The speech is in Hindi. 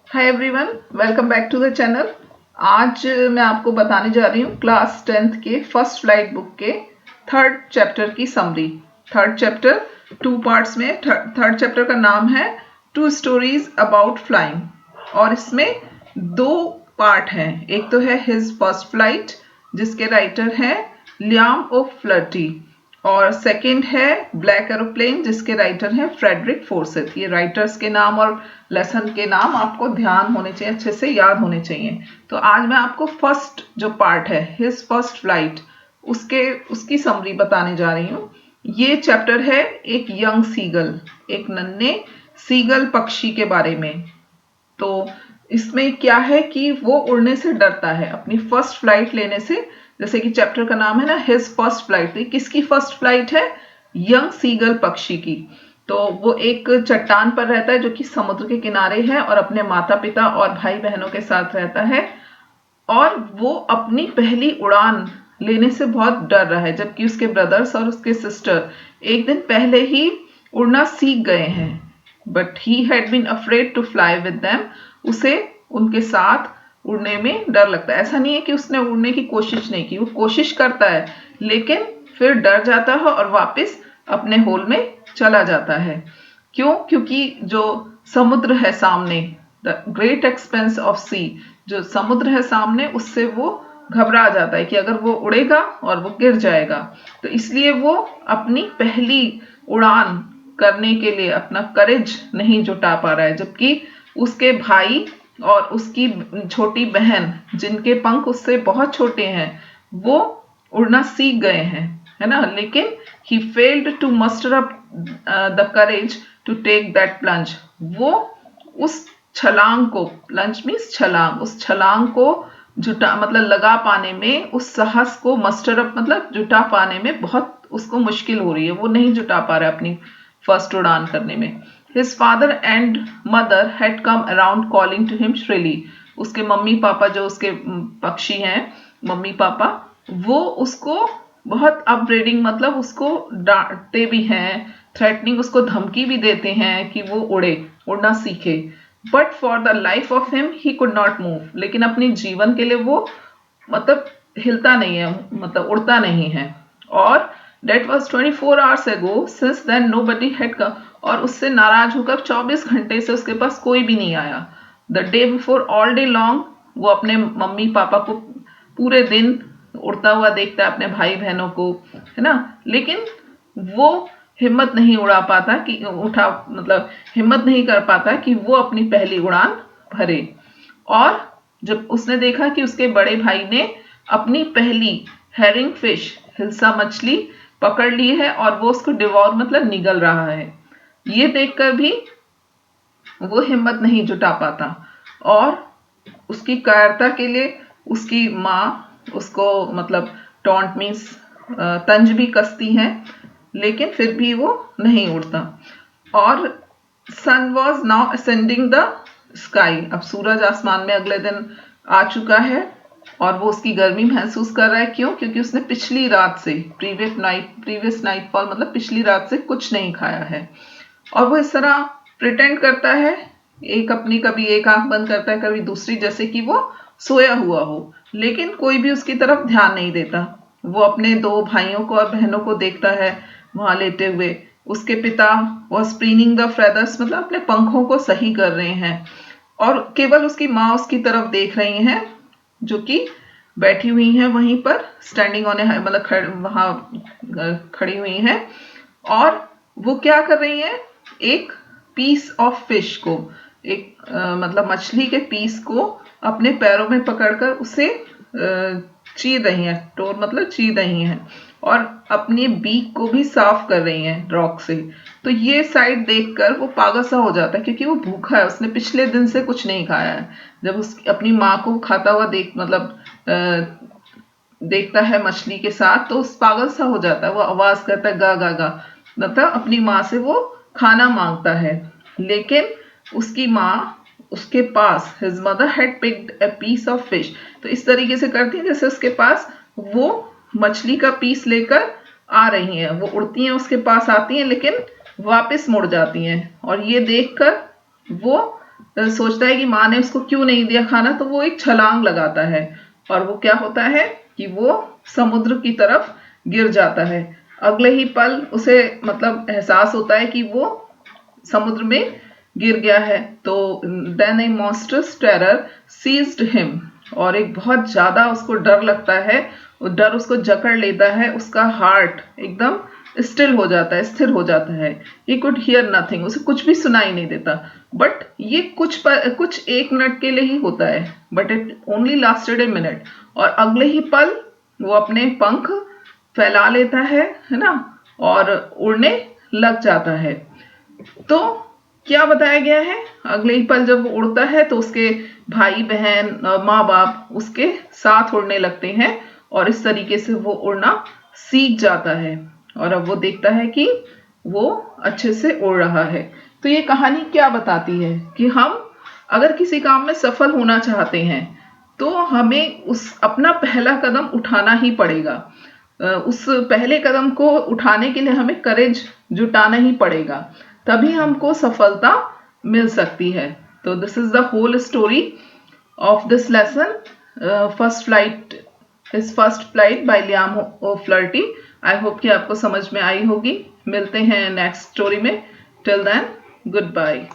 Hi everyone, welcome back to the channel. आज मैं आपको बताने जा रही हूँ क्लास 10th के फर्स्ट फ्लाइट बुक के थर्ड चैप्टर की समरी। थर्ड चैप्टर 2 पार्ट्स में। थर्ड चैप्टर का नाम है 2 स्टोरीज अबाउट फ्लाइंग और इसमें 2 पार्ट हैं। एक तो है हिज फर्स्ट फ्लाइट जिसके राइटर हैं लियाम ओ फ्लर्टी और सेकंड है ब्लैक एरोप्लेन जिसके राइटर हैं फ्रेडरिक फोर्सेथ। ये राइटर्स के नाम और लेसन के नाम आपको ध्यान होने चाहिए, अच्छे से याद होने चाहिए। तो आज मैं आपको फर्स्ट जो पार्ट है हिज फर्स्ट फ्लाइट उसकी समरी बताने जा रही हूँ। ये चैप्टर है एक यंग सीगल, एक नन्हे सीगल पक्षी के बारे में। तो इसमें क्या है कि वो उड़ने से डरता है, अपनी फर्स्ट फ्लाइट लेने से। जैसे कि चैप्टर का नाम है ना हिज फर्स्ट फ्लाइट, तो किसकी फर्स्ट फ्लाइट है? यंग सीगल पक्षी की। तो वो एक चट्टान पर रहता है जो कि समुद्र के किनारे है और अपने माता पिता और भाई बहनों के साथ रहता है और वो अपनी पहली उड़ान लेने से बहुत डर रहा है, जबकि उसके ब्रदर्स और उसके सिस्टर एक दिन पहले ही उड़ना सीख गए हैं। But he had been afraid to fly with them. उसे उनके साथ उड़ने में डर लगता है। ऐसा नहीं है कि उसने उड़ने की कोशिश नहीं की, वो कोशिश करता है लेकिन फिर डर जाता है और वापस अपने होल में चला जाता है। क्यों? क्योंकि जो समुद्र है सामने, द ग्रेट एक्सपेंस ऑफ सी, जो समुद्र है सामने, उससे वो घबरा जाता है कि अगर वो उड़ेगा और वो गिर जाएगा। तो इसलिए वो अपनी पहली उड़ान करने के लिए अपना करेज नहीं जुटा पा रहा है, जबकि उसके भाई और उसकी छोटी बहन जिनके पंख उससे बहुत छोटे हैं वो उड़ना सीख गए हैं, है ना। लेकिन he failed to muster up the courage to take that plunge. वो उस छलांग को, प्लंज मीन्स छलांग, उस छलांग को जुटा मतलब लगा पाने में, उस साहस को मस्टर अप मतलब जुटा पाने में बहुत उसको मुश्किल हो रही है। वो नहीं जुटा पा रहा है अपनी फर्स्ट उड़ान करने में। His father and mother had come around calling to him shrilly. उसके मम्मी पापा जो उसके पक्षी हैं, मम्मी पापा, वो उसको बहुत अपब्रीडिंग मतलब उसको डांटते भी हैं, थ्रेटनिंग, उसको धमकी भी देते हैं कि वो उड़ना सीखे। But for the life of him he could not move. लेकिन अपने जीवन के लिए वो मतलब हिलता नहीं है, मतलब उड़ता नहीं है। और that was 24 hours ago, since then nobody had come। और उससे नाराज होकर 24 घंटे से उसके पास कोई भी नहीं आया। The day before all day long, वो अपने मम्मी पापा को पूरे दिन उड़ता हुआ देखता है, अपने भाई बहनों को, है ना। लेकिन वो हिम्मत नहीं उड़ा पाता कि हिम्मत नहीं कर पाता कि वो अपनी पहली उड़ान भरे। और जब उसने देखा कि उसके बड़े भाई ने अपनी पहली हेरिंग फिश, हिल्सा मछली पकड़ ली है और वो उसको डिवोर मतलब निगल रहा है, ये देखकर भी वो हिम्मत नहीं जुटा पाता। और उसकी कायरता के लिए उसकी माँ उसको मतलब टॉन्ट मीन्स तंज भी कसती है, लेकिन फिर भी वो नहीं उड़ता। और sun was now ascending the sky. अब सूरज आसमान में अगले दिन आ चुका है और वो उसकी गर्मी महसूस कर रहा है। क्यों? क्योंकि उसने पिछली रात से, प्रीवियस नाइट फॉल मतलब पिछली रात से कुछ नहीं खाया है। और वो इस तरह प्रिटेंड करता है, कभी एक आंख बंद करता है, कभी दूसरी, जैसे कि वो सोया हुआ हो, लेकिन कोई भी उसकी तरफ ध्यान नहीं देता। वो अपने 2 भाइयों को और बहनों को देखता है वहां लेटे हुए। उसके पिता वॉज स्प्रीनिंग द फेदर्स मतलब अपने पंखों को सही कर रहे हैं और केवल उसकी माँ उसकी तरफ देख रही हैं, जो कि बैठी हुई हैं वहीं पर, स्टैंडिंग ऑन मतलब वहां खड़ी हुई हैं। और वो क्या कर रही हैं? एक पीस ऑफ फिश को, मतलब मछली के पीस को अपने पैरों में पकड़कर उसे चीर रही हैं, टोर मतलब चीर रही हैं, और अपने बीक को भी साफ कर रही हैं रॉक से। तो ये साइड देखकर वो पागल सा हो जाता है, क्योंकि वो भूखा है, उसने पिछले दिन से कुछ नहीं खाया है। जब अपनी माँ को खाता हुआ देखता है मछली के साथ, तो उस पागल सा हो जाता है। वो आवाज करता है गा गा गा, मतलब अपनी माँ से वो खाना मांगता है। लेकिन उसकी माँ उसके पास, his mother had picked a piece of fish, तो इस तरीके से करती है जैसे उसके पास वो मछली का पीस लेकर आ रही हैं। वो उड़ती हैं, उसके पास आती हैं, लेकिन वापस मुड़ जाती हैं। और ये देखकर वो सोचता है कि माँ ने उसको क्यों नहीं दिया खाना, तो वो एक छलांग लगाता है और वो क्या होता है कि वो समुद्र की तरफ गिर जाता है। अगले ही पल उसे मतलब एहसास होता है कि वो समुद्र में गिर गया है। तो देन ए मॉन्स्टरस टेरर सीज्ड हिम, और एक बहुत ज्यादा उसको डर लगता है, वो डर उसको जकड़ लेता है, उसका हार्ट एकदम स्टिल हो जाता है, स्थिर हो जाता है। ही कुड हियर नथिंग, उसे कुछ भी सुनाई नहीं देता। बट ये कुछ 1 मिनट के लिए ही होता है, but it only lasted a minute. और अगले ही पल वो अपने पंख फैला लेता है ना, और उड़ने लग जाता है। तो क्या बताया गया है, अगले ही पल जब वो उड़ता है तो उसके भाई बहन माँ बाप उसके साथ उड़ने लगते हैं, और इस तरीके से वो उड़ना सीख जाता है। और अब वो देखता है कि वो अच्छे से उड़ रहा है। तो ये कहानी क्या बताती है कि हम अगर किसी काम में सफल होना चाहते हैं तो हमें उस अपना पहला कदम उठाना ही पड़ेगा। उस पहले कदम को उठाने के लिए हमें करेज जुटाना ही पड़ेगा, तभी हमको सफलता मिल सकती है। तो this is the whole story of this lesson, first flight by Liam O'Flaherty. I hope कि आपको समझ में आई होगी। मिलते हैं नेक्स्ट स्टोरी में। Till then, good bye.